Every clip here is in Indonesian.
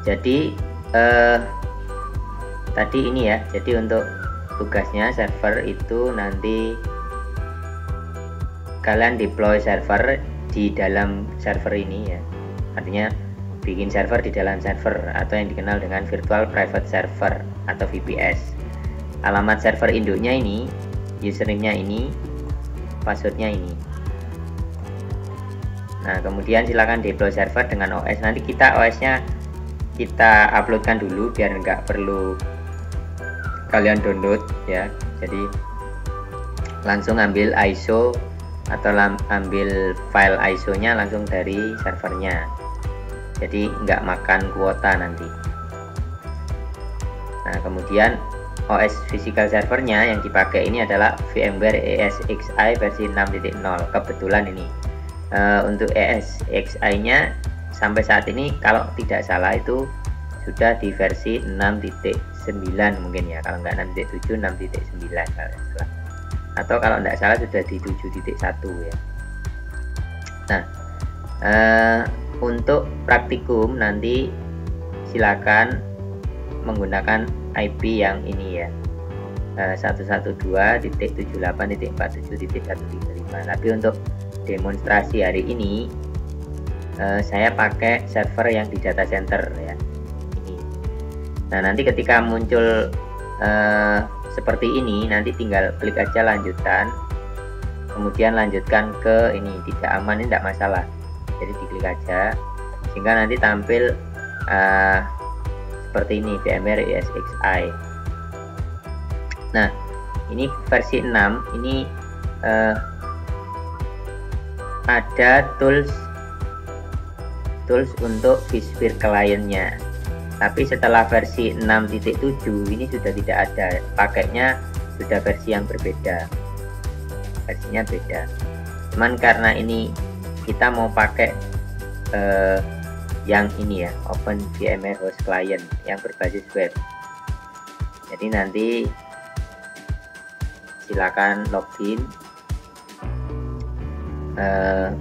Jadi tadi ini ya, jadi untuk tugasnya server itu nanti kalian deploy server di dalam server ini ya, artinya bikin server di dalam server atau yang dikenal dengan virtual private server atau VPS. Alamat server induknya ini, username-nya ini, passwordnya ini. Nah kemudian silakan deploy server dengan OS. Nanti kita OS-nya kita uploadkan dulu biar nggak perlu kalian download ya. Jadi langsung ambil ISO atau ambil file ISO-nya langsung dari servernya. Jadi nggak makan kuota nanti. Nah kemudian OS physical servernya yang dipakai ini adalah VMware ESXi versi 6.0. Kebetulan ini untuk ESXi-nya sampai saat ini kalau tidak salah itu sudah di versi 6.9 mungkin ya, kalau nggak 6.7 6.9 kalau salah, atau kalau nggak salah sudah di 7.1 ya. Nah untuk praktikum nanti silakan menggunakan IP yang ini ya, 112.78.47.135. Tapi untuk demonstrasi hari ini saya pakai server yang di data center ya ini. Nah nanti ketika muncul seperti ini, nanti tinggal klik aja lanjutkan, kemudian lanjutkan ke ini, tidak aman ini tidak masalah, jadi diklik aja sehingga nanti tampil seperti ini, VMware ESXi. Nah ini versi 6 ini ada tools untuk vSphere client-nya, tapi setelah versi 6.7 ini sudah tidak ada, pakainya sudah versi yang berbeda, versinya beda. Cuman karena ini kita mau pakai yang ini ya, Open VMware Host Client yang berbasis web, jadi nanti silakan login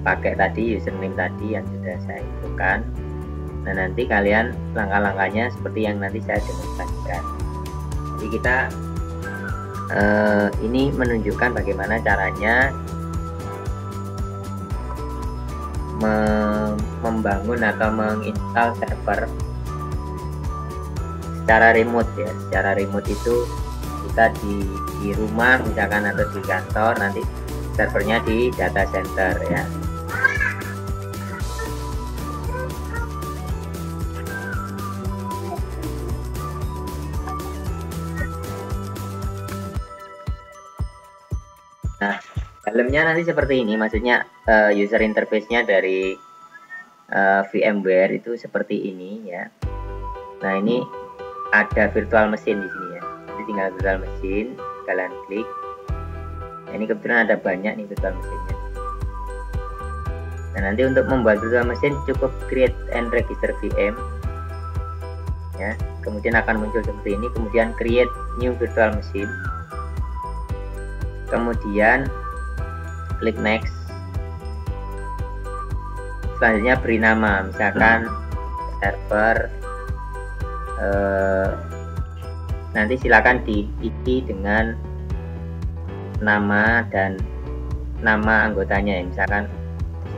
pakai tadi username tadi yang sudah saya infokan. Nah nanti kalian langkah-langkahnya seperti yang nanti saya demonstrasikan. Jadi kita ini menunjukkan bagaimana caranya membangun atau menginstal server secara remote ya. Secara remote itu kita di rumah misalkan atau di kantor, nanti servernya di data center ya. Nah dalamnya nanti seperti ini, maksudnya user interface-nya dari VMware itu seperti ini ya. Nah ini ada virtual mesin di sini ya, jadi tinggal virtual mesin kalian klik. Ini kebetulan ada banyak nih virtual mesinnya. Nah nanti untuk membuat virtual mesin cukup create and register VM ya, kemudian akan muncul seperti ini, kemudian create new virtual machine, kemudian klik next. Selanjutnya beri nama, misalkan server, nanti silakan diisi dengan nama dan nama anggotanya ya, misalkan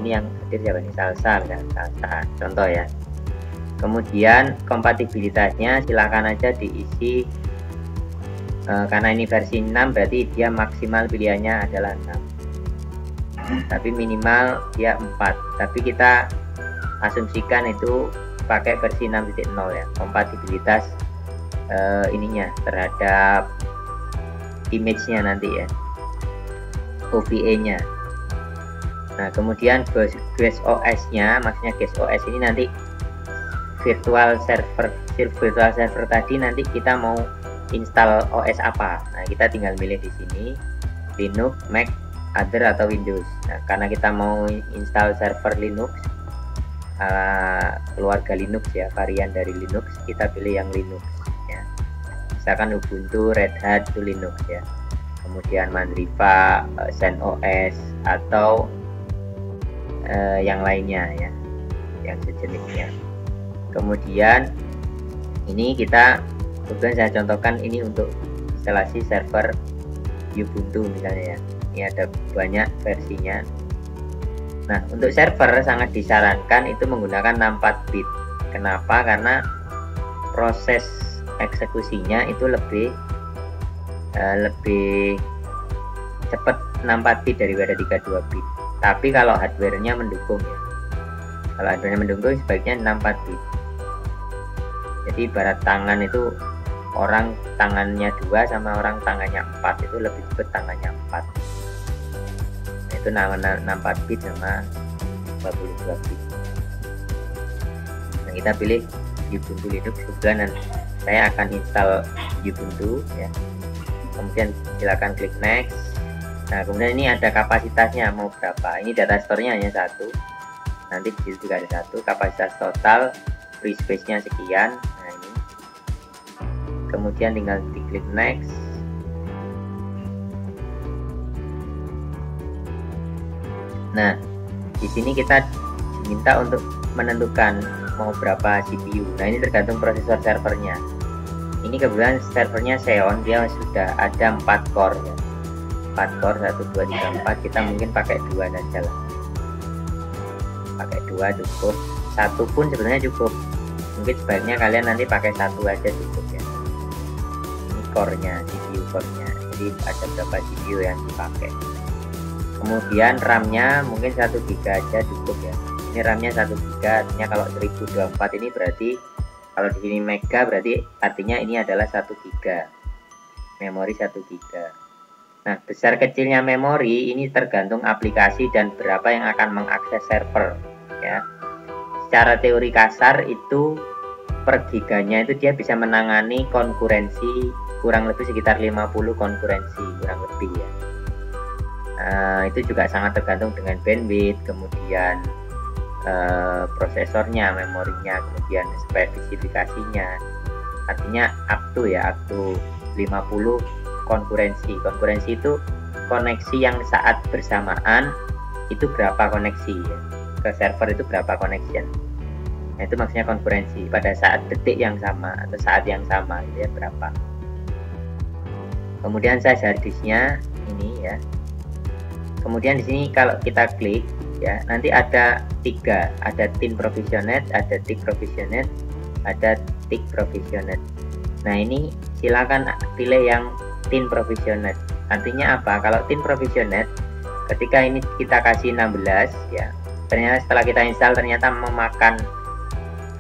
ini yang hadir siapa nih, Salsa misalkan, Salsa contoh ya. Kemudian kompatibilitasnya silakan aja diisi, karena ini versi 6 berarti dia maksimal pilihannya adalah 6, tapi minimal dia 4, tapi kita asumsikan itu pakai versi 6.0 ya, kompatibilitas ininya terhadap image-nya nanti ya, OVA-nya. Nah kemudian guest OS-nya, maksudnya guest OS ini nanti virtual server tadi nanti kita mau install OS apa. Nah kita tinggal milih di sini Linux, Mac, Other atau Windows. Nah karena kita mau install server Linux, keluarga Linux ya, varian dari Linux, kita pilih yang Linux ya. Misalkan Ubuntu, Red Hat itu Linux ya. Kemudian Mandriva, ZenOS atau yang lainnya ya, yang sejenisnya. Kemudian Ini kita kemudian saya contohkan ini untuk instalasi server Ubuntu misalnya ya. Ini ada banyak versinya. Nah, untuk server sangat disarankan itu menggunakan 64 bit. Kenapa? Karena proses eksekusinya itu lebih cepat 64 bit daripada 32 bit. Tapi kalau hardware-nya mendukung ya. Kalau hardware-nya mendukung sebaiknya 64 bit. Jadi ibarat tangan itu orang tangannya 2 sama orang tangannya 4 itu lebih cepat tangannya 4. Nah, itu 64 bit sama 22 bit. Nah, kita pilih Ubuntu Linux. Kemudian saya akan install Ubuntu ya. Kemudian silakan klik next. Nah, kemudian ini ada kapasitasnya mau berapa. Ini data store-nya hanya 1. Nanti di situ juga ada 1. Kapasitas total free space-nya sekian. Nah, ini. Kemudian tinggal diklik next. Nah, di sini kita diminta untuk menentukan mau berapa CPU. Nah, ini tergantung prosesor servernya. Ini kebetulan servernya Xeon, dia sudah ada 4 core ya. 4 core 1 2 3 4. Kita mungkin pakai 2 saja lah. Pakai 2 cukup. 1 pun sebenarnya cukup. Mungkin sebaiknya kalian nanti pakai 1 aja cukup ya. Ini core-nya, CPU core-nya. Jadi ada berapa CPU yang dipakai. Kemudian RAM-nya mungkin 1 GB aja cukup ya. Ini RAM-nya 1 GB, artinya kalau 1024 ini berarti kalau di sini mega berarti artinya ini adalah 1 GB. Memori 1 GB. Nah, besar kecilnya memori ini tergantung aplikasi dan berapa yang akan mengakses server ya. Secara teori kasar itu per giganya itu dia bisa menangani konkurensi kurang lebih sekitar 50 konkurensi kurang lebih ya. Itu juga sangat tergantung dengan bandwidth, kemudian prosesornya, memorinya, kemudian spesifikasinya. Artinya up to 50 konkurensi. Konkurensi itu koneksi yang saat bersamaan itu berapa koneksi ya. Ke server itu berapa connection. Nah, itu maksudnya konkurensi pada saat detik yang sama atau saat yang sama itu ya berapa. Kemudian size hard disknya ini ya. Kemudian di sini kalau kita klik ya, nanti ada 3, ada thin provisioned, ada thick provisioned, ada thick provisioned. Nah, ini silakan pilih yang thin provisioned. Artinya apa? Kalau thin provisioned, ketika ini kita kasih 16 ya, ternyata setelah kita install ternyata memakan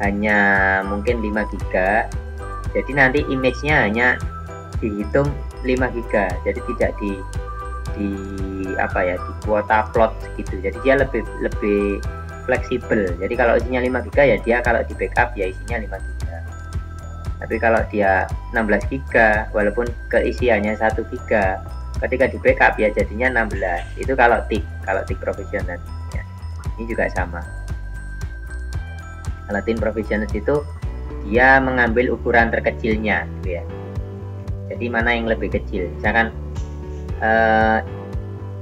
hanya mungkin 5 GB. Jadi nanti image-nya hanya dihitung 5 GB. Jadi tidak di kuota plot gitu. Jadi dia lebih fleksibel. Jadi kalau isinya 5 GB ya dia kalau di backup ya isinya 5 GB. Tapi kalau dia 16 GB walaupun keisiannya 1 GB, ketika di backup ya jadinya 16. Itu kalau thick provisioned ya. Ini juga sama. Kalau thin provisioned itu dia mengambil ukuran terkecilnya gitu ya. Jadi mana yang lebih kecil? Misalkan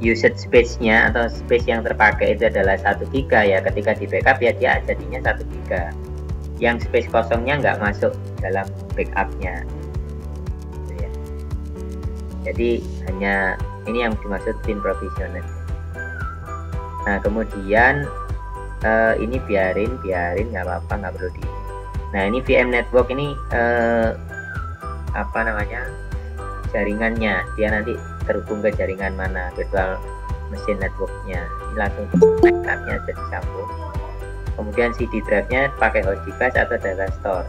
usage space-nya atau space yang terpakai itu adalah 1 GB ya, ketika di backup ya dia jadinya 1 GB. Yang space kosongnya nggak masuk dalam backup-nya gitu ya. Jadi hanya ini yang dimaksud thin provisioned. Nah, kemudian ini biarin nggak apa-apa, nggak perlu di. Nah, ini VM network ini jaringannya, dia nanti terhubung ke jaringan mana, virtual machine networknya. Ini langsung connect-nya jadi sambung. Kemudian CD drive-nya pakai host device atau data store.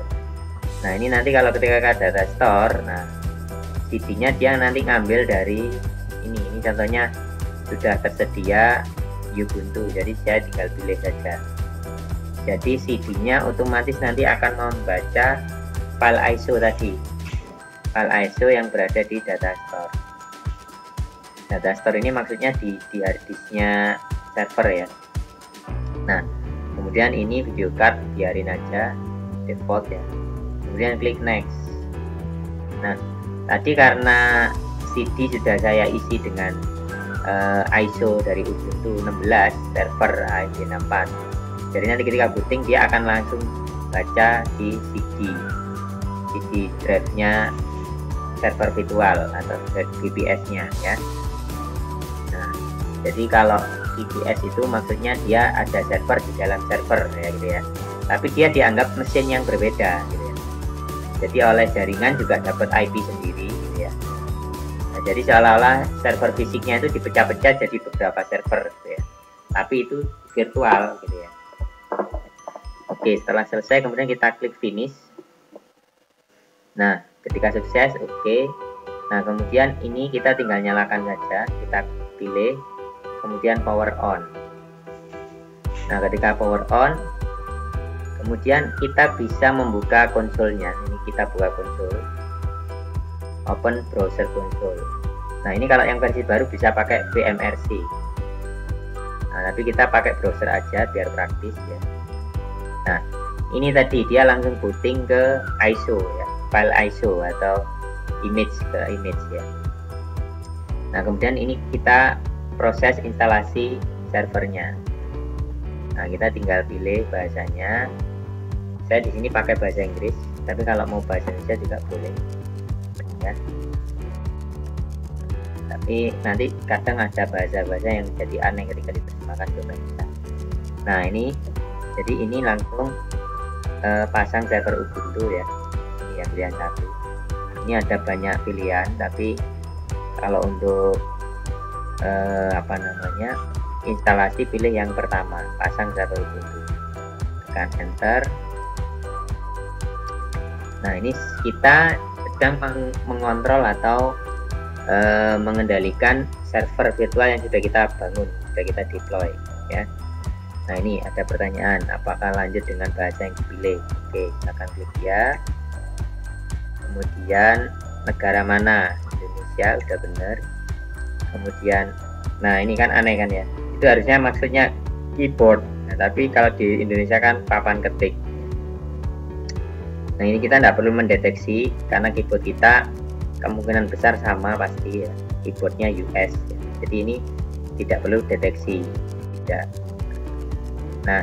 Nah, ini nanti kalau ketika ke data store, nah CD-nya dia nanti ngambil dari ini contohnya sudah tersedia Ubuntu, jadi saya tinggal pilih saja. Jadi CD-nya otomatis nanti akan membaca file ISO tadi, file ISO yang berada di data store. Data store ini maksudnya di hard disknya server ya. Nah, kemudian ini video card biarin aja default ya. Kemudian klik next. Nah, tadi karena CD sudah saya isi dengan ISO dari Ubuntu 16 server ASP64. Jadi nanti ketika booting dia akan langsung baca di CD. di drive-nya server virtual atau VPS-nya ya. Nah, jadi kalau VPS itu maksudnya dia ada server di dalam server ya gitu ya. Tapi dia dianggap mesin yang berbeda gitu ya. Jadi oleh jaringan juga dapat IP sendiri gitu ya. Nah, jadi seolah-olah server fisiknya itu dipecah-pecah jadi beberapa server gitu ya. Tapi itu virtual gitu ya. Oke, setelah selesai kemudian kita klik finish. Nah, ketika sukses, oke. Nah, kemudian ini kita tinggal nyalakan saja. Kita pilih, kemudian power on. Nah, ketika power on, kemudian kita bisa membuka konsolnya. Ini kita buka konsol. Open browser console. Nah, ini kalau yang versi baru bisa pakai VMRC. Nah, tapi kita pakai browser aja biar praktis ya. Nah, ini tadi dia langsung booting ke ISO ya, file ISO atau image ke image ya. Nah, kemudian ini kita proses instalasi servernya. Nah, kita tinggal pilih bahasanya. Saya di sini pakai bahasa Inggris, tapi kalau mau bahasa Indonesia juga boleh ya. Tapi nanti kadang ada bahasa-bahasa yang jadi aneh ketika diterjemahkan ke bahasa. Nah, ini jadi ini langsung pasang server Ubuntu ya. Ini yang pilihan satu. Ini ada banyak pilihan, tapi kalau untuk instalasi pilih yang pertama, pasang server Ubuntu. Tekan enter. Nah, ini kita sedang mengontrol atau mengendalikan server virtual yang sudah kita bangun, sudah kita deploy ya. Nah, ini ada pertanyaan, apakah lanjut dengan bahasa yang dipilih? Oke, silakan klik ya. Kemudian negara mana? Indonesia, udah bener. Kemudian, nah ini kan aneh kan ya, itu harusnya maksudnya keyboard, nah, tapi kalau di Indonesia kan papan ketik. Nah, ini kita tidak perlu mendeteksi karena keyboard kita kemungkinan besar sama pasti ya, keyboardnya US ya. Jadi ini tidak perlu deteksi, tidak. Nah,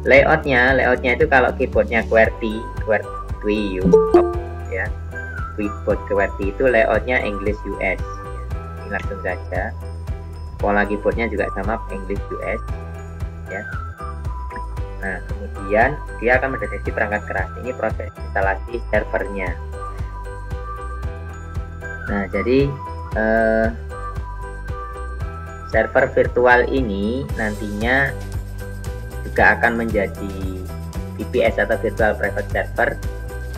layoutnya itu kalau keyboardnya QWERTY ya, keyboard QWERTY itu layoutnya English US. Ini langsung saja. Pola keyboardnya juga sama English US ya. Nah, kemudian dia akan mendeteksi perangkat keras. Ini proses instalasi servernya. Nah, jadi server virtual ini nantinya juga akan menjadi VPS atau virtual private server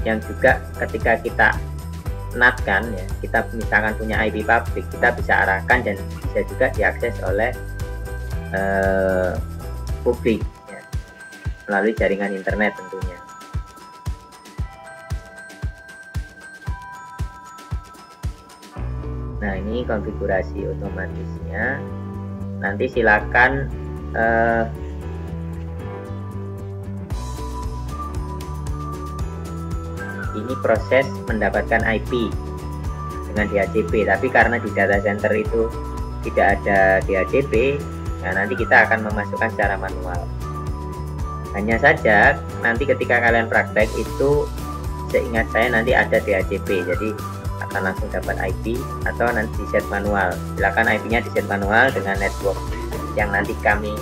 yang juga ketika kita NAT kan ya, kita misalkan punya IP public, kita bisa arahkan dan bisa juga diakses oleh publik ya, melalui jaringan internet tentunya. Nah, ini konfigurasi otomatisnya. Nanti silakan ini proses mendapatkan IP dengan DHCP, tapi karena di data center itu tidak ada DHCP, nah nanti kita akan memasukkan secara manual. Hanya saja nanti ketika kalian praktek itu, seingat saya nanti ada DHCP, jadi akan langsung dapat IP atau nanti di set manual. Silakan IP-nya di set manual dengan network yang nanti kami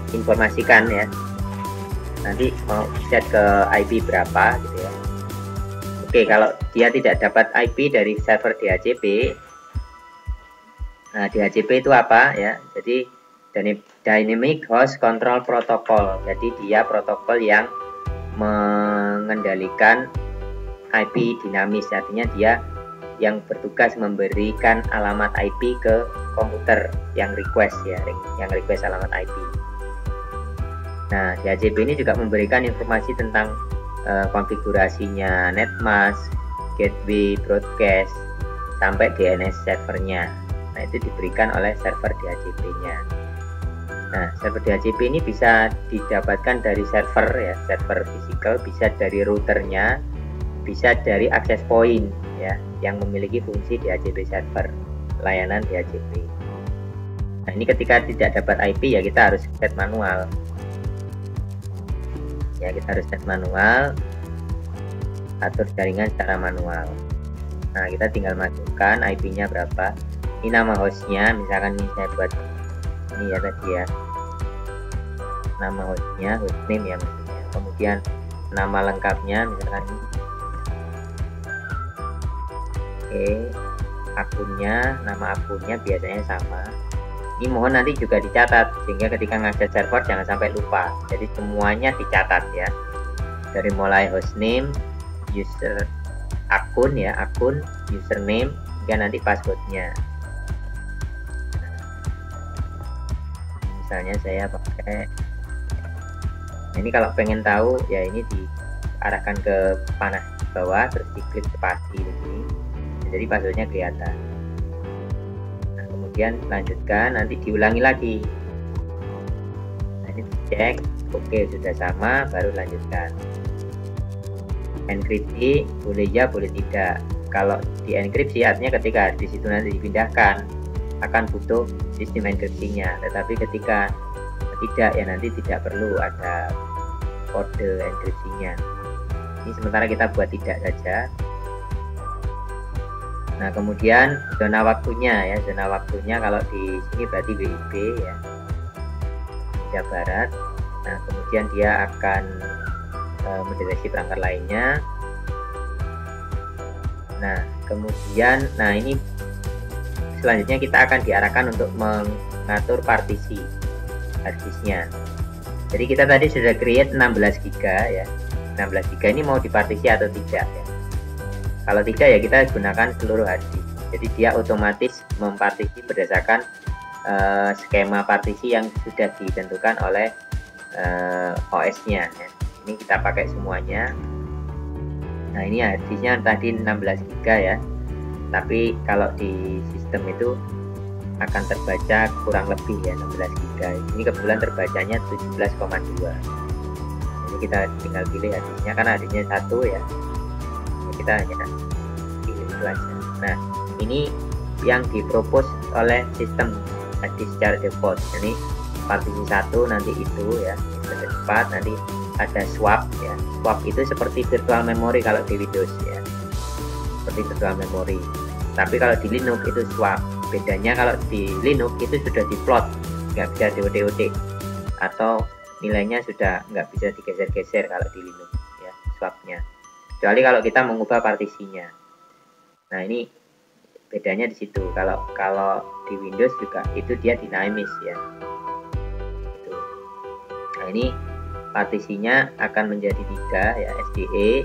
informasikan ya. Nanti mau set ke IP berapa gitu ya. Oke, kalau dia tidak dapat IP dari server DHCP, nah DHCP itu apa ya? Jadi Dynamic Host Control Protocol. Jadi dia protokol yang mengendalikan IP dinamis, artinya dia yang bertugas memberikan alamat IP ke komputer yang request ya, yang request alamat IP. Nah, DHCP ini juga memberikan informasi tentang konfigurasinya netmask, gateway, broadcast, sampai DNS servernya. Nah, itu diberikan oleh server DHCP-nya. Nah, server DHCP ini bisa didapatkan dari server ya, server physical, bisa dari routernya, bisa dari access point ya, yang memiliki fungsi DHCP server, layanan DHCP. Nah, ini ketika tidak dapat IP ya kita harus set manual. Ya, kita harus set manual atur jaringan secara manual. Nah, kita tinggal masukkan IP-nya berapa. Ini nama hostnya, misalkan ini saya buat ini ya tadi ya, nama hostnya, hostname ya maksudnya. Kemudian nama lengkapnya, misalkan ini. Oke, akunnya, nama akunnya biasanya sama. Ini mohon nanti juga dicatat sehingga ketika ngakses server jangan sampai lupa. Jadi semuanya dicatat ya, dari mulai hostname, user akun ya, akun, username, hingga nanti passwordnya. Misalnya saya pakai, nah ini kalau pengen tahu ya ini diarahkan ke panah bawah terus diklik spasi di sini, jadi passwordnya kelihatan. Nah, kemudian lanjutkan, nanti diulangi lagi. Nah, ini dicek, oke sudah sama, baru lanjutkan. Enkripsi boleh ya boleh tidak. Kalau di enkripsi artinya ketika di situ nanti dipindahkan akan butuh sistem enkripsinya, tetapi ketika tidak ya nanti tidak perlu ada kode enkripsinya. Ini sementara kita buat tidak saja. Nah, kemudian zona waktunya ya, zona waktunya kalau di sini berarti WIB ya, Indonesia Barat. Nah, kemudian dia akan mendeteksi perangkat lainnya. Nah, kemudian ini selanjutnya kita akan diarahkan untuk mengatur partisi harddisknya. Jadi kita tadi sudah create 16 GB ya. 16 GB ini mau dipartisi atau tidak ya. Kalau tidak ya kita gunakan seluruh harddisk. Jadi dia otomatis mempartisi berdasarkan skema partisi yang sudah ditentukan oleh OS-nya ya. Ini kita pakai semuanya. Nah, ini harddisknya tadi 16 GB ya. Tapi kalau di sistem itu akan terbaca kurang lebih ya 16 GB. Ini kebetulan terbacanya 17,2. Jadi kita tinggal pilih harddisknya, karena harddisknya satu ya. Kita hanya pilih itu aja. Nah, ini yang dipropose oleh sistem harddisk secara default. Ini partisi 1 nanti itu ya, ke depan nanti ada swap ya. Swap itu seperti virtual memory kalau di Windows ya, seperti virtual memory. Tapi kalau di Linux itu swap. Bedanya kalau di Linux itu sudah diplot, nggak bisa DOT atau nilainya sudah nggak bisa digeser-geser kalau di Linux ya swapnya. Kecuali kalau kita mengubah partisinya. Nah, ini bedanya di situ. Kalau di Windows juga itu dia dinamis ya. Gitu. Nah, ini partisinya akan menjadi 3 ya, SDE,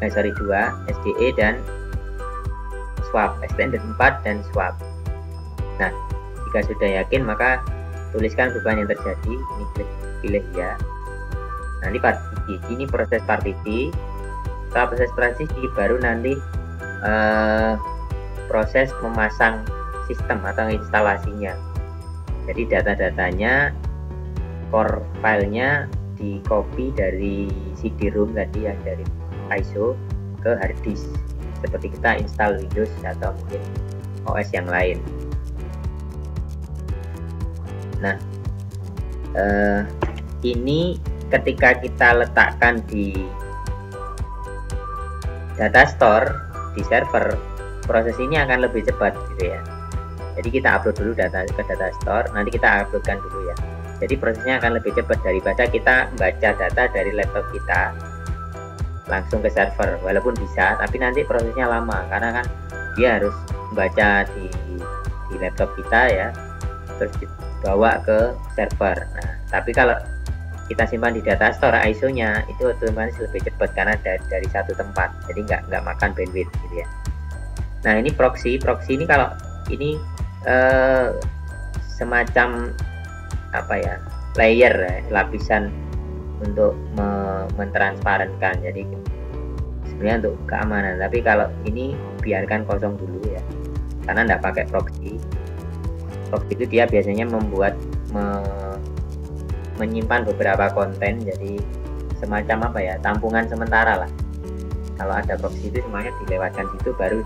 2 SDE dan swap, extended 4 dan swap. Nah, jika sudah yakin maka tuliskan perubahan yang terjadi. Ini klik pilih ya. Nah, ini partisi, ini proses partisi. Setelah proses partisi baru nanti proses memasang sistem atau instalasinya. Jadi data-datanya, core filenya di copy dari CD-ROM tadi ya, dari ISO ke hard disk seperti kita install Windows atau mungkin OS yang lain. Nah, ini ketika kita letakkan di data store di server, proses ini akan lebih cepat gitu ya. Jadi kita upload dulu data ke data store, nanti kita uploadkan dulu ya. Jadi prosesnya akan lebih cepat daripada kita baca data dari laptop kita langsung ke server. Walaupun bisa, tapi nanti prosesnya lama karena kan dia harus membaca di laptop kita ya, terus dibawa ke server. Nah, tapi kalau kita simpan di data store, ISO-nya itu otomatis lebih cepat karena dari satu tempat, jadi nggak makan bandwidth gitu ya. Nah, ini proxy ini kalau ini semacam apa ya, layer ya, lapisan untuk mentransparankan. Jadi sebenarnya untuk keamanan, tapi kalau ini biarkan kosong dulu ya, karena nggak pakai proxy. Proxy itu dia biasanya menyimpan beberapa konten, jadi semacam apa ya, tampungan sementara lah. Kalau ada proxy itu semuanya dilewatkan situ baru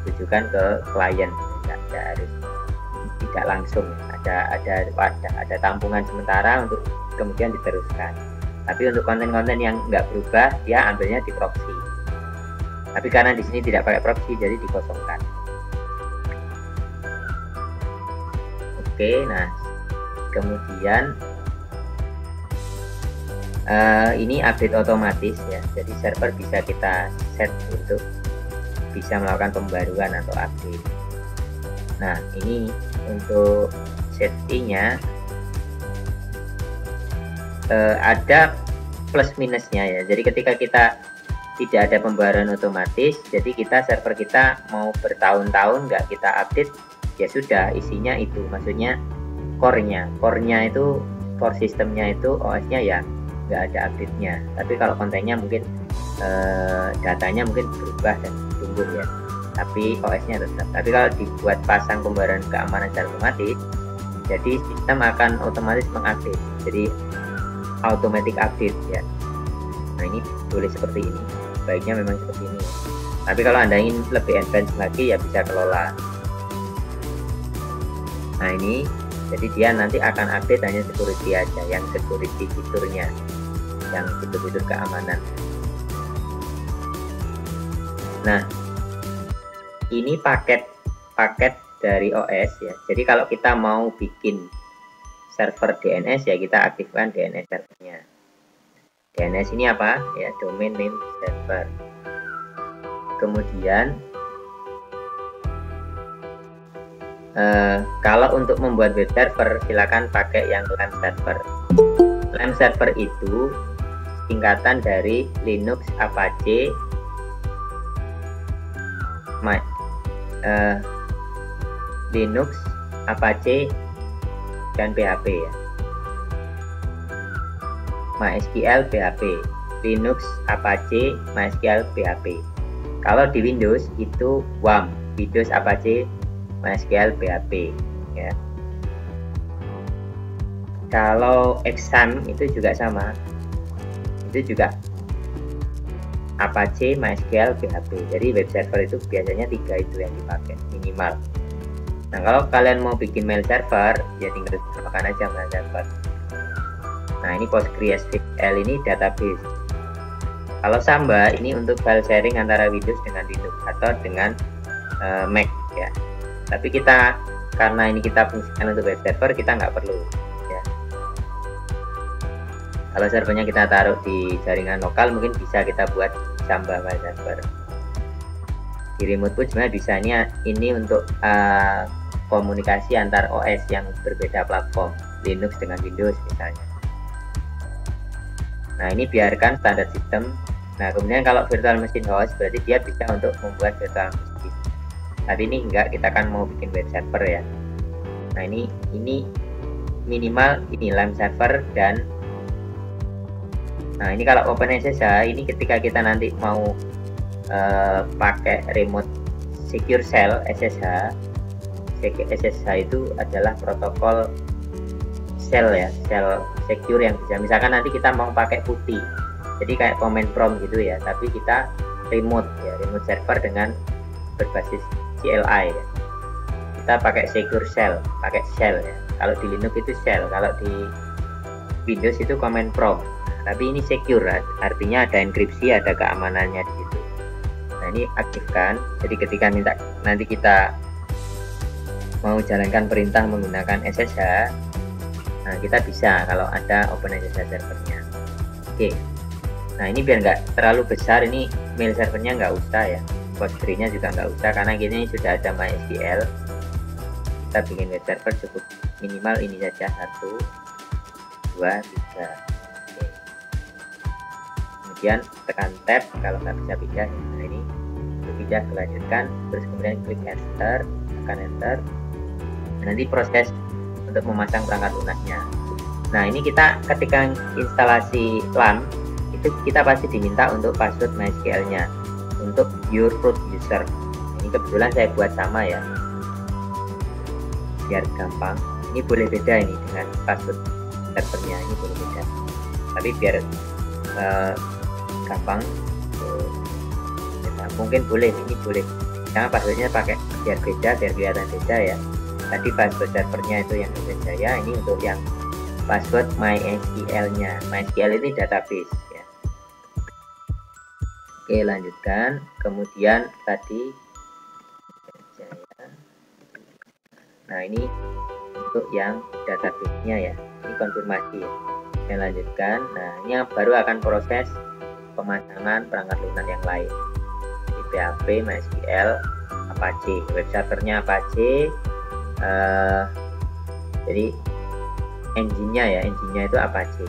ditujukan ke klien, nggak harus, tidak langsung, ada tampungan sementara untuk kemudian diteruskan. Tapi untuk konten-konten yang nggak berubah, dia ambilnya di proxy. Tapi karena di sini tidak pakai proxy, jadi dikosongkan. Oke, nah kemudian ini update otomatis ya. Jadi server bisa kita set untuk bisa melakukan pembaruan atau update. Nah, ini untuk settingnya ada plus minusnya ya. Jadi ketika kita tidak ada pembaruan otomatis, jadi server kita mau bertahun-tahun nggak kita update, ya sudah isinya itu, maksudnya core-nya itu, core sistemnya itu, OS-nya ya nggak ada update-nya. Tapi kalau kontennya mungkin datanya mungkin berubah dan tumbuh ya, tapi OS-nya tetap. Tapi kalau dibuat pasang pembaruan keamanan secara otomatis, jadi sistem akan otomatis mengupdate, jadi automatic update ya. Nah, ini boleh seperti ini, baiknya memang seperti ini. Tapi kalau Anda ingin lebih advance lagi ya bisa kelola. Nah, ini jadi dia nanti akan update hanya security aja, yang security fiturnya, yang fitur-fitur keamanan. Nah, ini paket dari OS ya. Jadi kalau kita mau bikin server DNS ya, kita aktifkan DNS servernya. DNS ini apa ya? Domain name server. Kemudian kalau untuk membuat web server silakan pakai yang LAMP server. LAMP server itu singkatan dari Linux, Apache, Linux, Apache, dan PHP ya. MySQL, PHP, Linux, Apache, MySQL, PHP. Kalau di Windows itu WAM, Windows, Apache, MySQL, PHP ya. Kalau exam itu juga sama, itu juga Apache, MySQL, PHP. Jadi web server itu biasanya 3 itu yang dipakai minimal. Nah, kalau kalian mau bikin mail server, ya tinggal tambahkan aja mail server. Nah, ini PostgreSQL ini database. Kalau Samba ini untuk file sharing antara Windows dengan Linux atau dengan Mac ya. Tapi karena ini kita fungsikan untuk web server, kita nggak perlu ya. Kalau servernya kita taruh di jaringan lokal, mungkin bisa kita buat Samba file server. Di remote pun sebenarnya bisa, ini untuk komunikasi antar OS yang berbeda platform, Linux dengan Windows misalnya. Nah, ini biarkan standar sistem. Nah, kemudian kalau virtual machine host berarti dia bisa untuk membuat virtual machine. Tapi ini enggak, kita kan mau bikin web server ya. Nah, ini minimal ini LAMP server. Dan nah, ini kalau OpenSSH, ini ketika kita nanti mau pakai remote secure shell SSH. SSH itu adalah protokol shell ya, shell secure yang bisa, misalkan nanti kita mau pakai putih, jadi kayak command prompt gitu ya, tapi kita remote ya, remote server dengan berbasis CLI ya. Kita pakai secure shell, pakai shell ya. Kalau di Linux itu shell, kalau di Windows itu command prompt. Tapi ini secure, artinya ada enkripsi, ada keamanannya di situ. Nah, ini aktifkan. Jadi ketika nanti kita mau jalankan perintah menggunakan SSH, nah kita bisa kalau ada OpenSSH servernya. Oke. Nah, ini biar nggak terlalu besar, ini mail servernya nggak usah ya, Postgre-nya juga nggak usah, karena gini sudah ada MySQL. Kita bikin web server cukup minimal ini saja, 1, 2, 3. Oke. Kemudian tekan tab kalau nggak bisa pindah. Nah, ini pindah, kelanjutkan, terus kemudian klik enter, tekan enter. Nanti proses untuk memasang perangkat lunaknya. Nah, ini kita ketika instalasi LAMP itu kita pasti diminta untuk password MySQL-nya untuk your root user. Ini kebetulan saya buat sama ya, biar gampang. Ini boleh beda ini dengan password servernya, ini boleh beda. Tapi biar gampang, mungkin boleh, ini boleh. Jangan passwordnya pakai biar beda, biar kelihatan beda ya. Tadi password servernya itu yang Indonesia, ini untuk yang password MySQL-nya. MySQL ini database ya. Oke, lanjutkan. Kemudian tadi, nah ini untuk yang database-nya ya. Ini konfirmasi ya. Saya lanjutkan. Nah, ini yang baru akan proses pemasangan perangkat lunak yang lain. Di PHP, MySQL, Apache. Web servernya Apache. Jadi engine-nya ya, engine-nya itu Apache.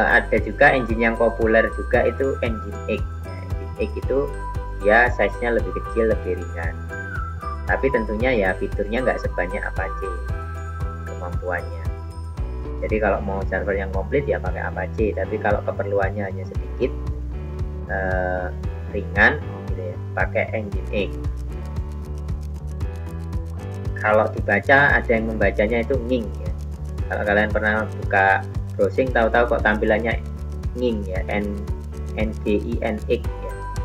Ada juga engine yang populer juga itu Nginx. Nginx itu ya size-nya lebih kecil, lebih ringan. Tapi tentunya ya fiturnya nggak sebanyak Apache kemampuannya. Jadi kalau mau server yang komplit ya pakai Apache. Tapi kalau keperluannya hanya sedikit ringan, gitu ya, pakai Nginx. Kalau dibaca ada yang membacanya itu Nging ya. Kalau kalian pernah buka browsing tahu-tahu kok tampilannya Nging ya, Nginx ya.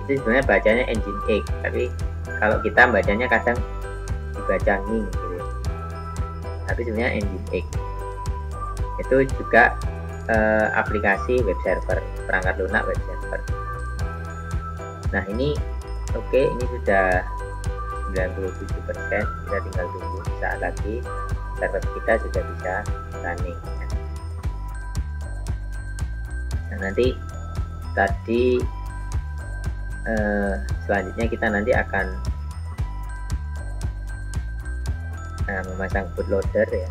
Itu sebenarnya bacanya Nginx, tapi kalau kita bacanya kadang dibaca Nging gitu ya. Tapi sebenarnya Nginx. Itu juga aplikasi web server, perangkat lunak web server. Nah ini oke, ini sudah 97%, kita tinggal tunggu saat lagi server kita sudah bisa running ya. Nah nanti tadi selanjutnya kita nanti akan memasang bootloader ya.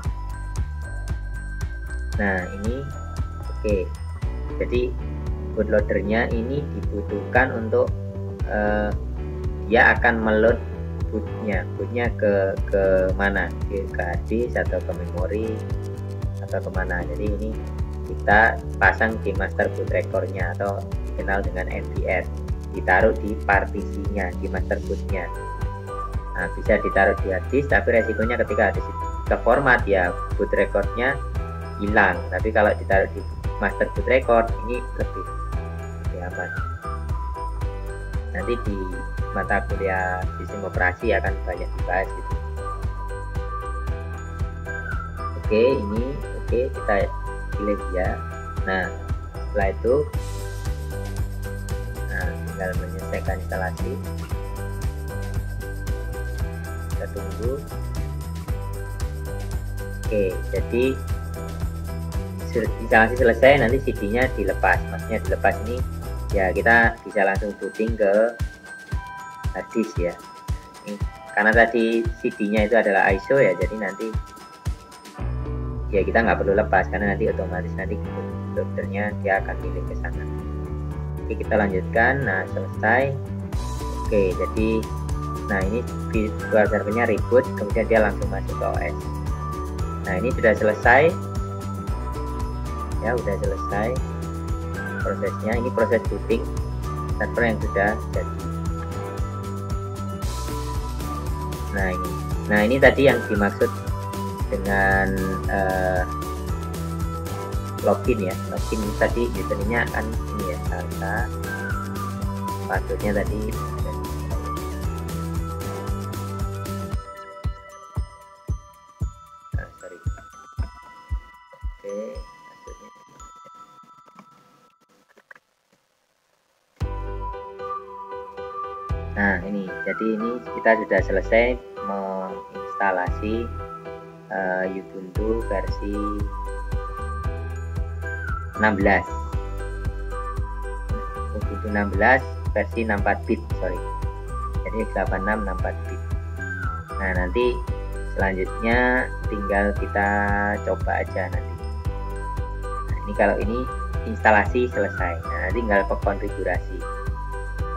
Nah ini oke, jadi bootloadernya ini dibutuhkan untuk dia akan meload bootnya ke mana, ke hard disk atau ke memori atau kemana. Jadi ini kita pasang di master boot record-nya atau dikenal dengan MBR, ditaruh di partisinya di master bootnya. Nah, bisa ditaruh di hard disk, tapi resikonya ketika hard disk ke format ya boot record-nya hilang. Tapi kalau ditaruh di master boot record ini lebih aman. Nanti di mata kuliah sistem operasi akan banyak dibahas gitu. Oke, ini oke, kita pilih ya. Nah setelah itu tinggal menyelesaikan instalasi, kita tunggu. Oke, jadi instalasi selesai, nanti CD-nya dilepas. Maksudnya dilepas ini ya kita bisa langsung booting ke hard disk ya. Karena tadi CD-nya itu adalah ISO ya, jadi nanti ya kita nggak perlu lepas karena nanti otomatis nanti bootloadernya dia akan milih ke sana. Oke, kita lanjutkan. Nah selesai. Oke, jadi nah ini virtual servernya reboot, kemudian dia langsung masuk ke OS. Nah ini sudah selesai ya, udah selesai prosesnya. Ini proses booting server yang sudah jadi. Nah ini tadi yang dimaksud dengan login ya. Login tadi username-nya akan ini ya, Salsa. Passwordnya tadi sorry. Oke, passwordnya. Nah ini, jadi ini kita sudah selesai menginstalasi Ubuntu versi 16. Ubuntu 16 versi 64 bit, sorry. Jadi 86 64 bit. Nah nanti selanjutnya tinggal kita coba aja nanti. Nah, ini kalau ini instalasi selesai. Nah tinggal konfigurasi.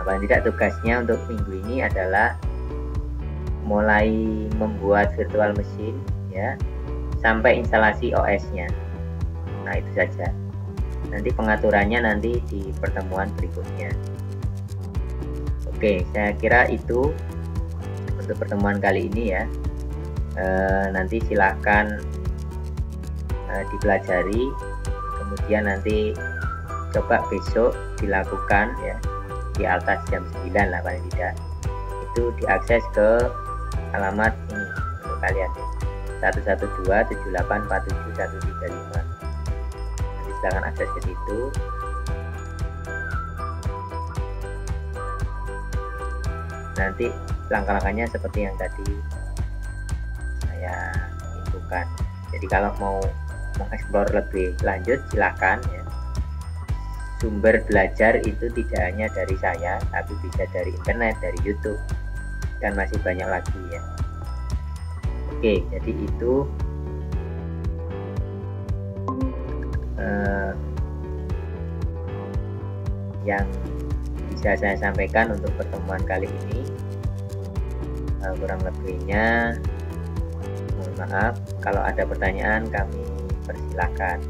Paling tidak tugasnya untuk minggu ini adalah mulai membuat virtual machine ya sampai instalasi OS-nya. Nah itu saja. Nanti pengaturannya nanti di pertemuan berikutnya. Oke, saya kira itu untuk pertemuan kali ini ya. Nanti silahkan dipelajari, kemudian nanti coba besok dilakukan ya di atas jam 9 lah paling tidak, itu diakses ke alamat ini untuk kalian ya. 11278471135. Nanti silakan akses ke situ. Nanti langkah-langkahnya seperti yang tadi saya infokan. Jadi kalau mau mengeksplor lebih lanjut silahkan ya. Sumber belajar itu tidak hanya dari saya, tapi bisa dari internet, dari YouTube, dan masih banyak lagi ya. Oke, jadi itu yang bisa saya sampaikan untuk pertemuan kali ini. Kurang lebihnya mohon maaf. Kalau ada pertanyaan kami persilahkan.